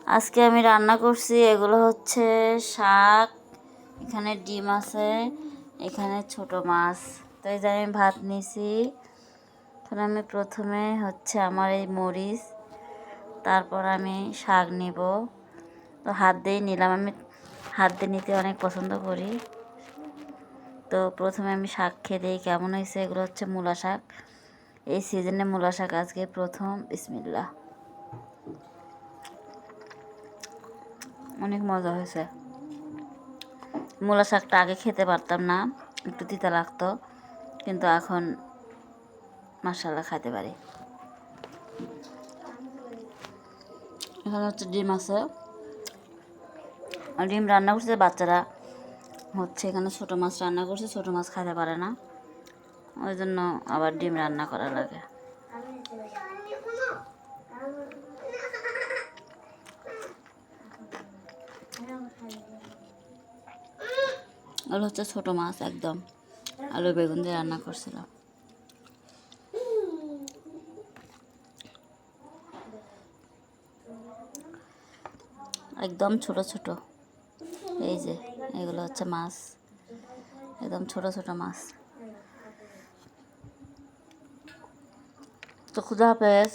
আজকে আমি রান্না করছি, এগুলো হচ্ছে শাক, এখানে ডিম আছে, এখানে ছোট মাছ। তো এই যে আমি ভাত নিছি। এখন আমি প্রথমে হচ্ছে আমার এই মরিচ, তারপর আমি শাক নিব। তো হাত দিয়ে নিলাম, আমি হাত দিয়ে নিতে অনেক পছন্দ করি। তো প্রথমে আমি শাক খেয়ে দিই কেমন হয়েছে। এগুলো হচ্ছে মূলা শাক, এই সিজনে মূলা শাক আজকে প্রথম। বিসমিল্লাহ, অনেক মজা হয়েছে। মূলা শাকটা আগে খেতে পারতাম না, একটু তিতা লাগতো, কিন্তু এখন মাশাআল্লাহ খাইতে পারি। এখানে হচ্ছে ডিম আছে, ডিম রান্না করছে বাচ্চারা। হচ্ছে এখানে ছোটো মাছ রান্না করছে, ছোটো মাছ খাইতে পারে না, ওই জন্য আবার ডিম রান্না করা লাগে। ওগুলো হচ্ছে ছোটো মাছ, একদম আলু বেগুন দিয়ে রান্না করছিলাম। একদম ছোট ছোট, এই যে এগুলো হচ্ছে মাছ, একদম ছোট ছোট মাছ। তো খুদা হাফেজ।